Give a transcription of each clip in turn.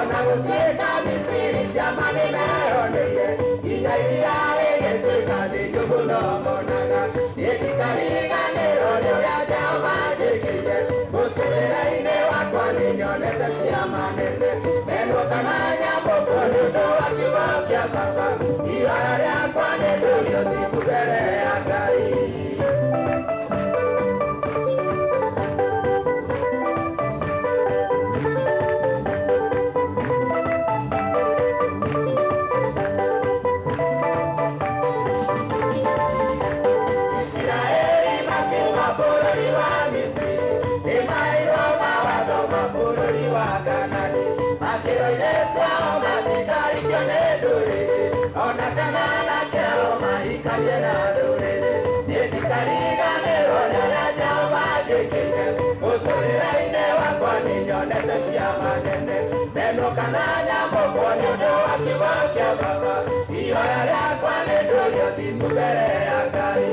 ona gũtuĩka Misiri ciama nĩmehoneire inya iria rĩgĩtuĩka thĩ njũgũ no monaga rĩtikariganĩrwo nĩ ũrĩa Jehova anjĩkĩire mũtũrĩre-inĩ wakwa nĩnyonete ciama nene meno kana nyamũkũ nĩ ũndũ wa kiugo kĩa Baba ihoya rĩakwa nĩ ndũrio thiku mbere ya Ngai. Ihoya rĩakwa nĩ ndũrio thiku mbere ya Ngai.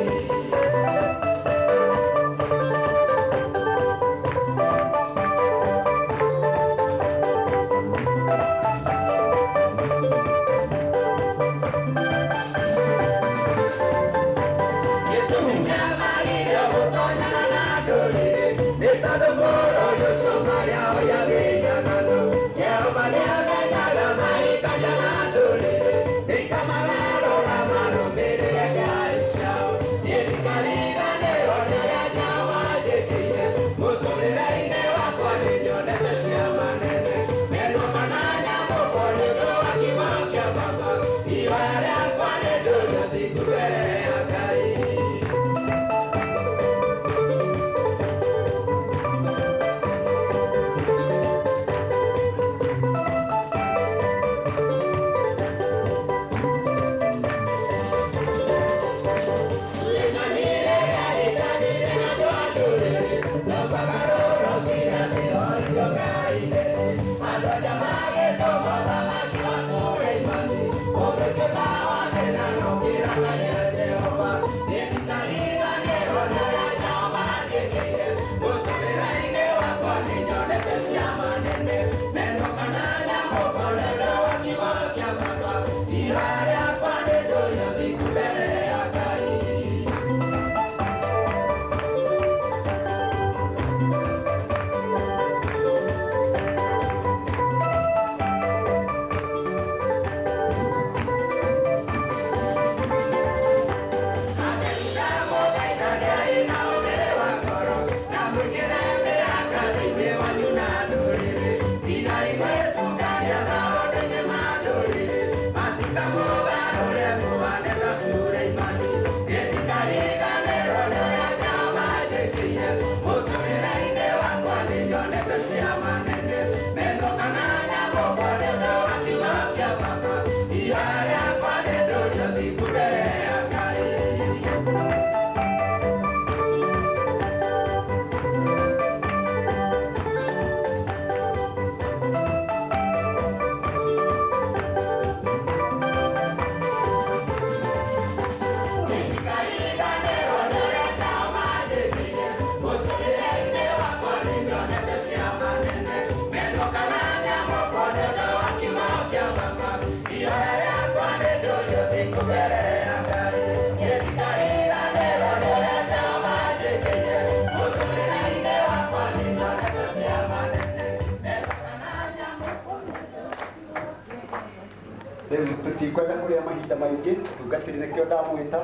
Tutikwenda kuria mahinda maingi tungatiri nikio ndamwita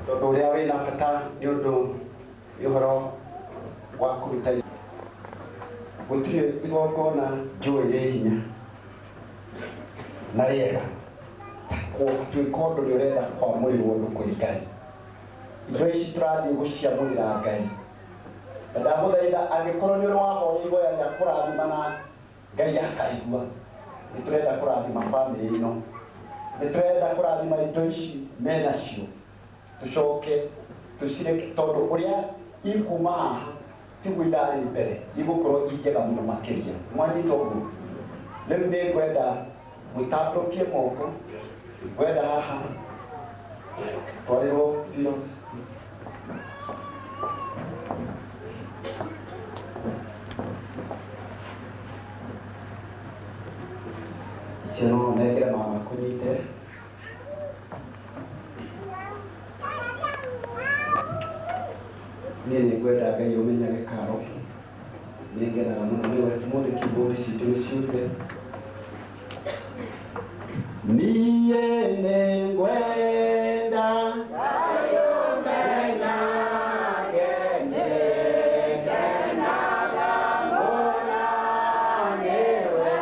tondu uria wina bata ni undu ihoro wa kuruta gutire igongona njũĩ rĩ hinya na rĩega gũtuĩka ũndũ nĩ ũrenda kwamũrĩrwo ũndũ kwĩ Ngai. Indo ici tũrathiĩ gũciamũrĩra Ngai na ndamũthaitha angĩkorwo nĩ ũrĩ wahoya ihoya rĩa kũrathima na Ngai akaigua. Nĩ tũrenda kũrathima bamĩrĩ ĩno, nĩ tũrenda kũrathima indo ici menacio tũcoke tũcireke tondũ ũrĩa ikuma haha tiguo irarĩ mbere igũkorwo injega mũno makĩria. Mwanyita ũguo rĩu nĩ ngwenda mũtambũrũkie moko, ngwenda haha twarĩrwo Philos. ciano negere mama kunyite nini gwenda Ngai umenyage karo ningenaga muno niwe muthi kiburi citu ni ciuke niye nengwenda Ngai umenyage ningenaga muno niwe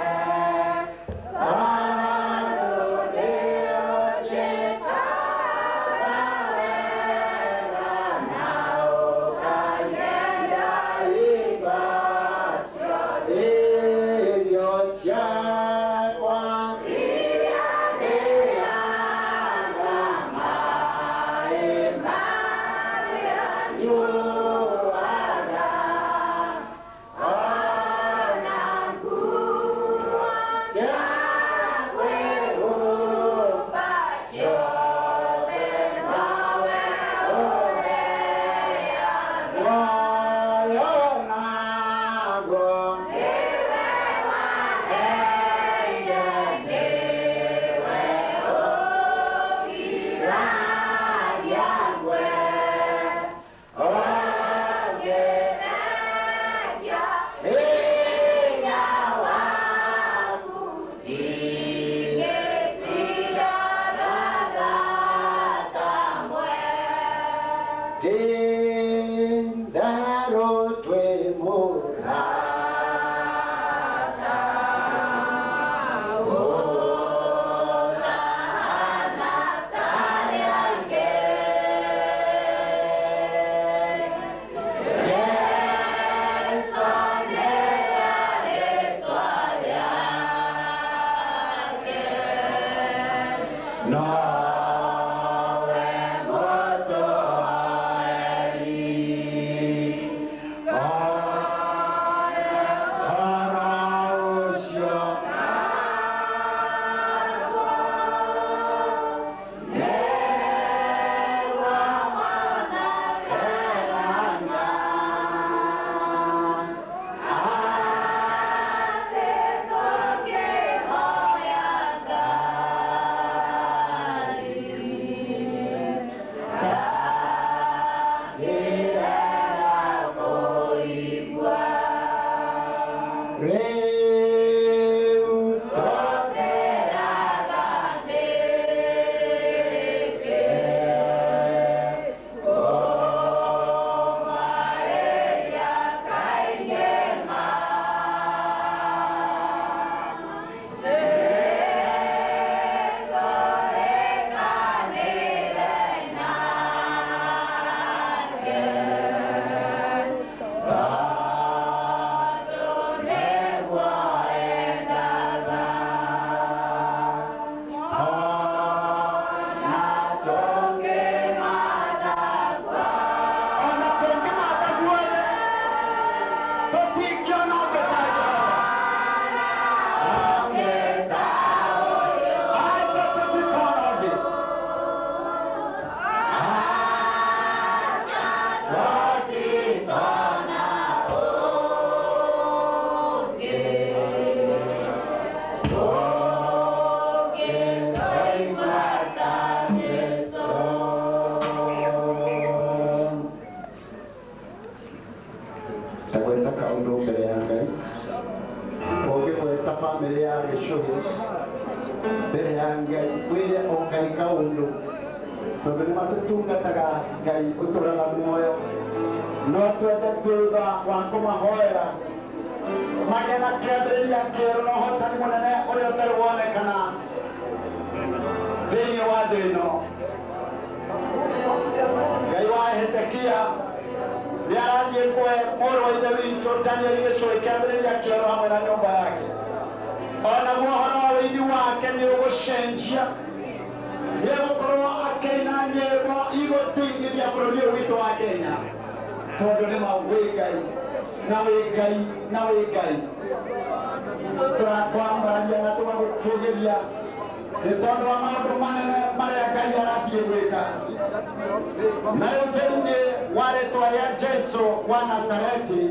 Nayo tende wale twaria Jesu wa Nazareti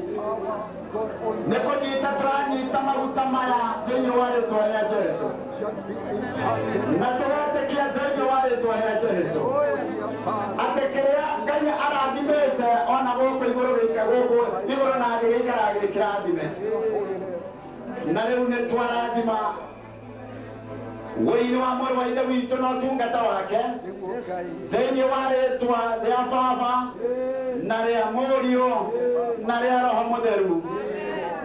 nikonyita turanyita maguta maya thĩinĩ wa rĩtwa rĩa Jesu na tũretĩkia thĩinĩ wa rĩtwa rĩa Jesu atĩ kĩrĩa Ngai arathimĩte ona gũkũ igũrũ na thĩ gĩikaraga gĩkĩrathime na rĩu nĩ twarathima wĩini wa mwĩrĩ wa Ithe witũ na ũtungata wake thĩinĩ wa rĩtwa rĩa Baba na rĩa Mũriũ na rĩa Roho Mũtheru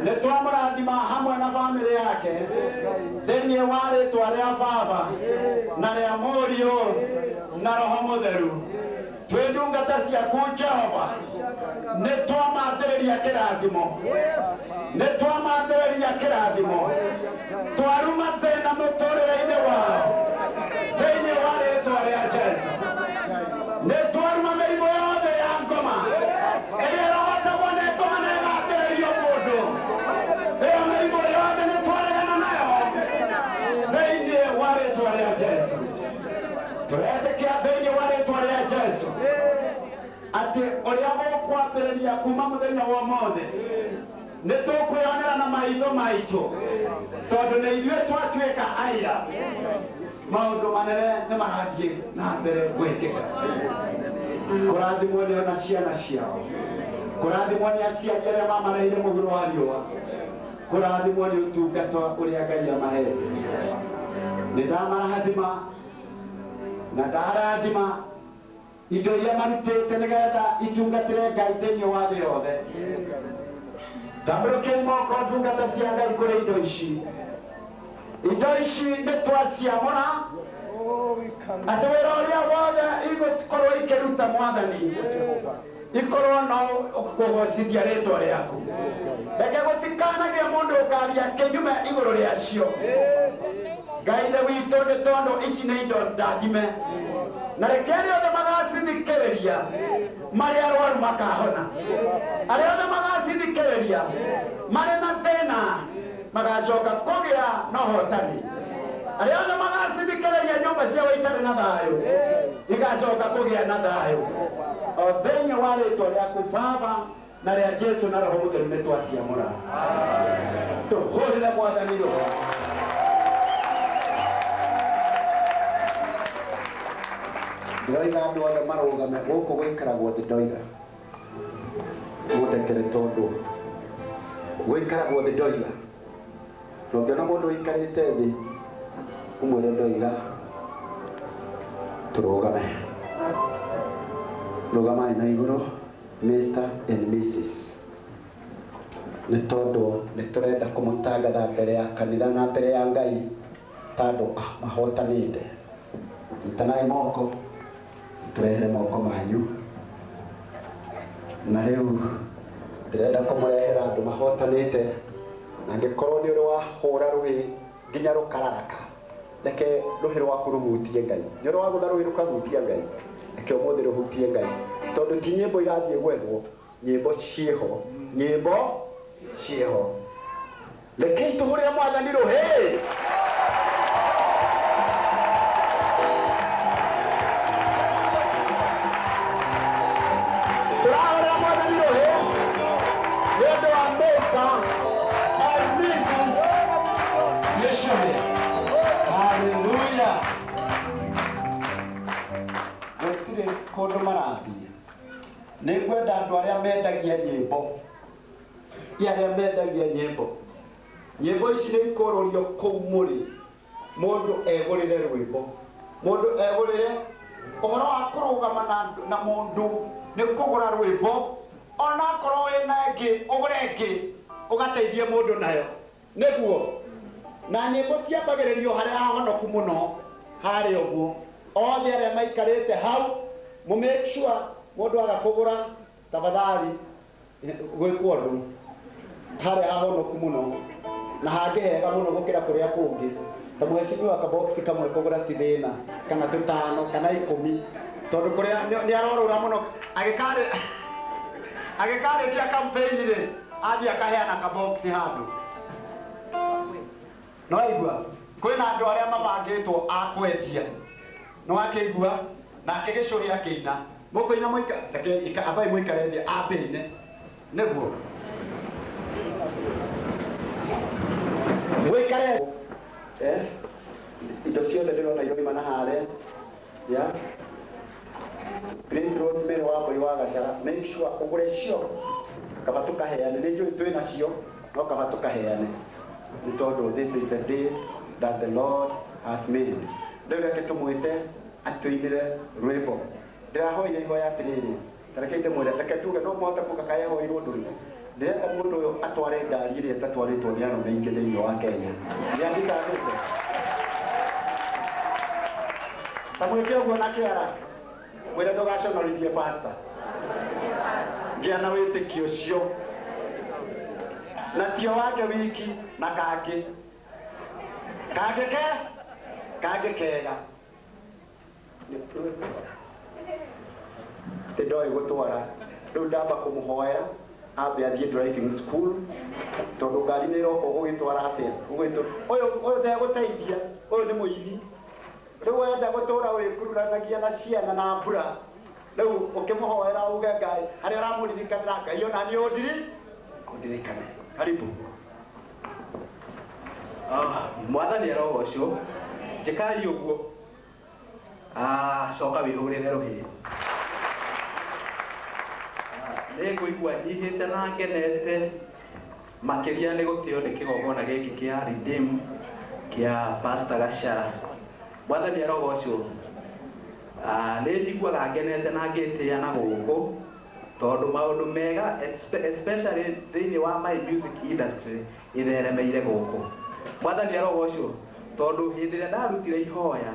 nĩ twamũrathima hamwe na bamĩrĩ yake thĩinĩ wa rĩtwa rĩa Baba na rĩa Mũriũ na Roho Mũtheru twĩ ndungata ciaku Jehova nĩ twamathĩrĩria kĩrathimo nĩ twamathĩrĩria kĩrathimo twaruma thĩna mũtũrĩre-inĩ wao thĩinĩ wa rĩtwa rĩa Jesu nĩ twaruma mĩrimũ yothe ya ngoma ĩrĩa ĩrogotagwo nĩ ngoma na ĩgathĩrĩrio mũndũ ĩyo mĩrimũ yothe nĩ twaregana nayo thĩinĩ wa rĩtwa rĩa Jesu tũretĩkia thĩinĩ wa rĩtwa rĩa Jesu atĩ ũrĩa mũkwambĩrĩria kuma mũthenya wa ũmũthĩ nĩ tũkwĩonera na maitho maitũ tondũ nĩ ithuĩ twatuĩka aira maũndũ manene nĩ marathiĩ na mbere gwĩkĩka kũrathimwo nĩ ona ciana ciao kũrathimwo nĩ aciari arĩa mamareire mũhuro wa riũa kũrathimwo nĩ ũtungata ũrĩa Ngai amahete nĩ ndamarathima na ndarathima indo iria marutĩte nĩgetha itungatĩre Ngai thĩinĩ wa thĩ yothe tambũrũkĩi moko ndungata cia Ngai kũrĩ indo ici nĩ twaciamũra atĩ wĩra ũrĩa wothe igũkorwo ikĩruta Mwathani ikorwo no kũgocithia rĩtwa rĩaku reke gũtikanagĩa mũndũ ũkaria kĩnyume igũrũ rĩacio Ngai Ithe witũ nĩ tondũ ici nĩ indo ndathime na reke arĩa othe magacithikĩrĩria marĩ arwaru makahona arĩa othe magacithikĩrĩria marĩ na thĩna magacoka kũgĩa na ũhotani arĩa othe magacithikĩrĩria nyũmba ciao itarĩ na thayũ igacoka kũgĩa na thayũ o thĩinĩ wa rĩtwa rĩaku Baba na rĩa Jesu na Roho Mũtheru nĩ twaciamũra tũhũrĩre Mwathani Roho ndoiga andũ othe marũgame gũkũ gũikaragwo thĩ ndoiga mũndekere tondũ gũikaragwo thĩ ndoiga na ũngĩona mũndũ ũikarĩte thĩ ũmwĩre ndoiga tũrũgame rũgamai na igũrũ Mr. and Mrs. nĩ tondũ nĩ tũrenda kũmũtangatha mbere ya kanitha na mbere ya Ngai tondũ mahotanĩte nyitanai moko turehere moko manyu na rĩu ndĩrenda kũmũrehera andũ mahotanĩte na angĩkorwo nĩ ũrĩ wahũra rũhĩ nginya rũkararaka reke rũhĩ rwaku rũhutie Ngai nĩ ũrĩ wagũtha rũhĩ rũkahutia Ngai reke ũmũthĩ rũhutie Ngai tondũ ti nyĩmbo irathiĩ gwethwo nyĩmbo ciĩho rekei tũhũrĩre Mwathani rũhĩ kũndũ marathiĩ nĩ ngwenda andũ arĩa mendagia nyĩmbo ici nĩ ikũrũrio kũu mũrĩ mũndũ egũrĩre rwĩmbo mũndũ egũrĩre ũhoro wa kũrũgama na mũndũ nĩ kũgũra rwĩmbo ona korwo wĩna ĩngĩ ũgũre ĩngĩ ũgateithie mũndũ nayo nĩguo na nyĩmbo ciambagĩrĩrio harĩa hahonoku mũno harĩa ũguo othe arĩa maikarĩte hau mu make sure mũndũ agakũgũra tafadhali gwĩkwo ũndũ harĩa hahonoku mũno na hangĩhega mũno gũkĩra kũrĩa kũngĩ ta mũhecimiwa kaboksi kamwe kũgũra ti thĩna kana tũtano kana 10 tondũ kũrĩa nĩ arorũra mũno agĩkarĩkia campaign rĩ athiĩ akaheana kaboksi handũ no igua kwĩna andũ arĩa mabangĩtwo a kwendia no akĩigua na akĩgĩcũria kĩina moko ina moika take ika abai moika rethi abeine neguo moikare indo ciothe ndirona iroma na hare ya Prince Rosemary wa Mbui wa Gacara, make sure ugure cio kaba tukaheane nĩ njũĩ twĩ nacio no kaba tukaheane nĩ tondũ this is the day that the Lord has made. Rĩu reke tũmwĩte atũinĩre rwĩmbo. Ndĩrahoire ihoya atĩrĩrĩ, tareke ndĩmwĩre reke tuge no mũhote kuga kaĩ ahoirwo ũndũ ũyũ. Ndĩrenda mũndũ ũyũ atware ngari ĩrĩa ĩtatwarĩtwo nĩ arũme aingĩ thĩinĩ wa Kenya. Nĩandĩkanĩte ta mwĩke ũguo na kĩara mwĩre ndũgaconorithie pastor. Gĩa na wĩtĩkio ũcio na tio wake wiki na kangĩ kega tĩndoĩ gũtwara rĩu ndamba kũmũhoera ambe athiĩ driving school tondũ ngari nĩ ĩroka ũgũgĩtwara atĩa ũyũ ndegũteithia ũyũ nĩ mũithi rĩu wenda gũtũra wĩkururanagia na ciana na mbura rĩu ũkĩmũhoera uge Ngai harĩa ũramũririkanĩra Ngai ona niĩ ũndirikane. Karibu. Mwathani arogocwo njĩkai ũguo coka wĩhũrĩre rũhĩ. Nĩngũigua nyihĩte na ngenete makĩria nĩ gũtĩo nĩ kĩgongona gĩkĩ kĩa Redeem kĩa Pastor Gacara. Mwathani arogocwo nĩ njiguaga ngenete na ngĩtĩa na gũkũ tondũ maũndũ mega especially thĩinĩ wa my music industry itheremeire gũkũ. Mwathani arogocwo tondũ hĩndĩ ĩrĩa ndarutire ihoya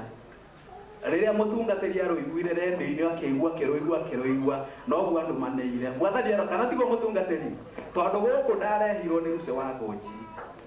rĩrĩa mũtungatĩri arũiguire redio-inĩ akĩrũigua noguo andũ manĩire. Mwathani kana tiguo mũtungatĩri tondũ gũkũ ndarehirwo nĩ Ruce wa Ngũnji